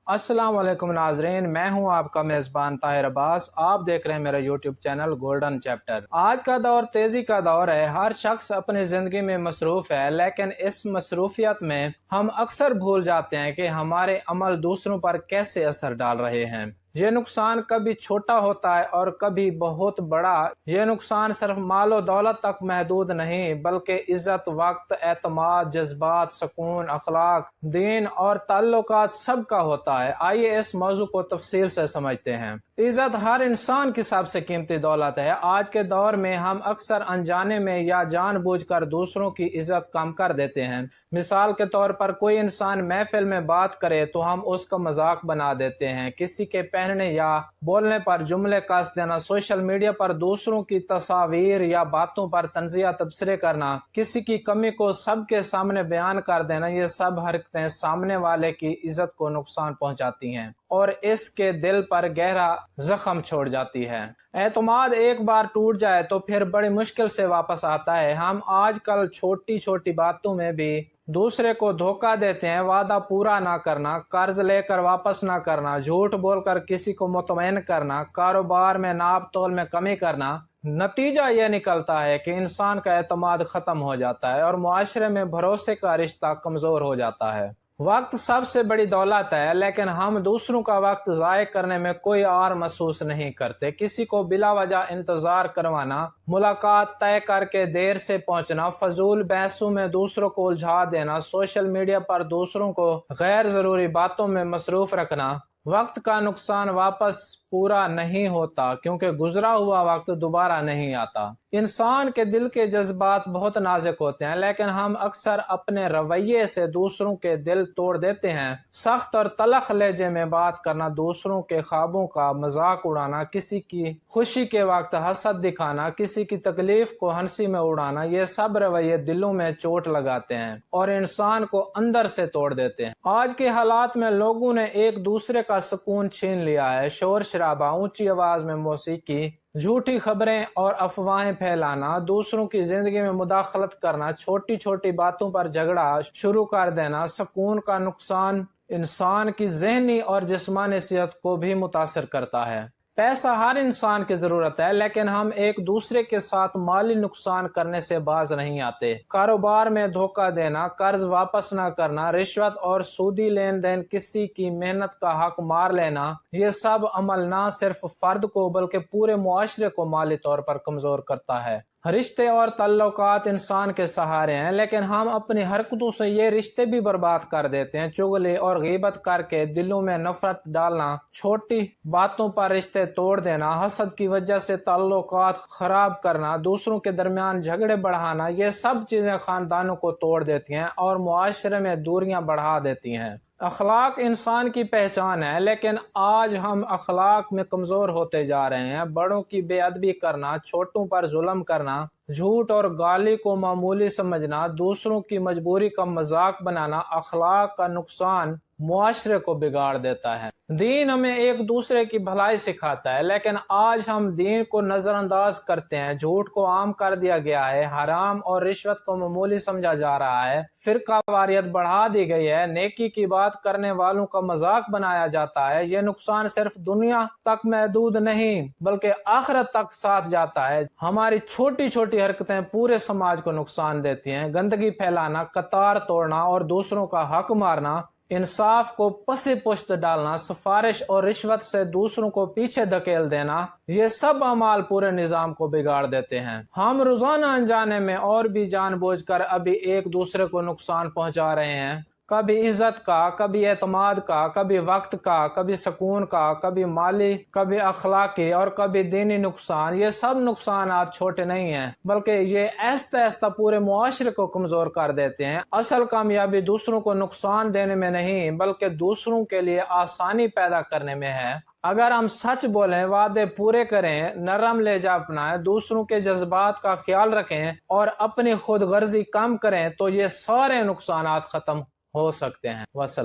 अस्सलाम वालेकुम नाजरीन, मैं हूं आपका मेज़बान ताहिर अब्बास। आप देख रहे हैं मेरा यूट्यूब चैनल गोल्डन चैप्टर। आज का दौर तेज़ी का दौर है। हर शख्स अपनी ज़िंदगी में मसरूफ़ है, लेकिन इस मसरूफियत में हम अक्सर भूल जाते हैं कि हमारे अमल दूसरों पर कैसे असर डाल रहे हैं। ये नुकसान कभी छोटा होता है और कभी बहुत बड़ा। ये नुकसान सिर्फ मालो दौलत तक महदूद नहीं, बल्कि इज्जत, वक्त, एतमाद, जज्बात, सुकून, अखलाक, दीन और ताल्लुकात सब का होता है। आइए इस मौजू को तफसील से समझते हैं। इज्जत हर इंसान की सबसे कीमती दौलत है। आज के दौर में हम अक्सर अनजाने में या जानबूझकर दूसरों की इज्जत कम कर देते हैं। मिसाल के तौर पर कोई इंसान महफिल में बात करे तो हम उसका मजाक बना देते हैं। किसी के पहनने या बोलने पर जुमले कस देना, सोशल मीडिया पर दूसरों की तस्वीर या बातों पर तंजिया तबसरे करना, किसी की कमी को सबके सामने बयान कर देना, ये सब हरकतें सामने वाले की इज्जत को नुकसान पहुंचाती हैं और इसके दिल पर गहरा जख्म छोड़ जाती है। एतमाद एक बार टूट जाए तो फिर बड़ी मुश्किल से वापस आता है। हम आजकल छोटी छोटी बातों में भी दूसरे को धोखा देते हैं। वादा पूरा ना करना, कर्ज लेकर वापस ना करना, झूठ बोलकर किसी को मुतमईन करना, कारोबार में नाप तोल में कमी करना। नतीजा यह निकलता है कि इंसान का एतमाद खत्म हो जाता है और मुआशरे में भरोसे का रिश्ता कमजोर हो जाता है। वक्त सबसे बड़ी दौलत है, लेकिन हम दूसरों का वक्त ज़ाय करने में कोई और महसूस नहीं करते। किसी को बिला वजह इंतजार करवाना, मुलाकात तय करके देर से पहुंचना, फजूल बहसों में दूसरों को उलझा देना, सोशल मीडिया पर दूसरों को गैर जरूरी बातों में मसरूफ रखना। वक्त का नुकसान वापस पूरा नहीं होता, क्योंकि गुजरा हुआ वक्त दोबारा नहीं आता। इंसान के दिल के जज्बात बहुत नाजुक होते हैं, लेकिन हम अक्सर अपने रवैये से दूसरों के दिल तोड़ देते हैं। सख्त और तलख लहजे में बात करना, दूसरों के ख्वाबों का मजाक उड़ाना, किसी की खुशी के वक्त हसद दिखाना, किसी की तकलीफ को हंसी में उड़ाना, ये सब रवैये दिलों में चोट लगाते हैं और इंसान को अंदर से तोड़ देते हैं। आज के हालात में लोगों ने एक दूसरे का सुकून छीन लिया है। शोर शराबा, ऊंची आवाज में मौसीकी, झूठी खबरें और अफवाहें फैलाना, दूसरों की जिंदगी में मुदाखलत करना, छोटी छोटी बातों पर झगड़ा शुरू कर देना। सुकून का नुकसान इंसान की ज़हनी और जिस्मानी सेहत को भी मुतासर करता है। पैसा हर इंसान की जरूरत है, लेकिन हम एक दूसरे के साथ माली नुकसान करने से बाज नहीं आते। कारोबार में धोखा देना, कर्ज वापस न करना, रिश्वत और सूदी लेन देन, किसी की मेहनत का हक मार लेना, ये सब अमल न सिर्फ फर्द को बल्कि पूरे मुआशरे को माली तौर पर कमजोर करता है। रिश्ते और ताल्लुकात इंसान के सहारे हैं, लेकिन हम अपनी हरकतों से ये रिश्ते भी बर्बाद कर देते हैं। चुगली और गीबत करके दिलों में नफरत डालना, छोटी बातों पर रिश्ते तोड़ देना, हसद की वजह से ताल्लुकात खराब करना, दूसरों के दरमियान झगड़े बढ़ाना, ये सब चीजें खानदानों को तोड़ देती हैं और मुआशरे में दूरियां बढ़ा देती हैं। अखलाक इंसान की पहचान है, लेकिन आज हम अखलाक में कमजोर होते जा रहे हैं। बड़ों की बेअदबी करना, छोटों पर जुल्म करना, झूठ और गाली को मामूली समझना, दूसरों की मजबूरी का मजाक बनाना, अखलाक का नुकसान मुआशरे को बिगाड़ देता है। दीन हमें एक दूसरे की भलाई सिखाता है, लेकिन आज हम दीन को नजरअंदाज करते हैं। झूठ को आम कर दिया गया है, हराम और रिश्वत को मामूली समझा जा रहा है, फिरकावारियत बढ़ा दी गई है, नेकी की बात करने वालों का मजाक बनाया जाता है। ये नुकसान सिर्फ दुनिया तक महदूद नहीं, बल्कि आखिरत तक साथ जाता है। हमारी छोटी छोटी हरकतें पूरे समाज को नुकसान देती हैं। गंदगी फैलाना, कतार तोड़ना और दूसरों का हक मारना, इंसाफ को पसे पुश्त डालना, सिफारिश और रिश्वत से दूसरों को पीछे धकेल देना, ये सब अमाल पूरे निजाम को बिगाड़ देते हैं। हम रोजाना अनजाने में और भी जानबूझकर अभी एक दूसरे को नुकसान पहुंचा रहे हैं। कभी इज्जत का, कभी एतमाद का, कभी वक्त का, कभी सुकून का, कभी माली, कभी अखलाकी और कभी दीनी नुकसान। ये सब नुकसान आज छोटे नहीं हैं, बल्कि ये आहिस्ता आहिस्ता पूरे मुआशरे को कमजोर कर देते हैं। असल कामयाबी दूसरों को नुकसान देने में नहीं, बल्कि दूसरों के लिए आसानी पैदा करने में है। अगर हम सच बोलें, वादे पूरे करें, नरम लहजा अपनाएं, दूसरों के जज्बात का ख्याल रखें और अपनी खुद गर्जी कम करें, तो ये सारे नुकसान खत्म हो सकते हैं। वसल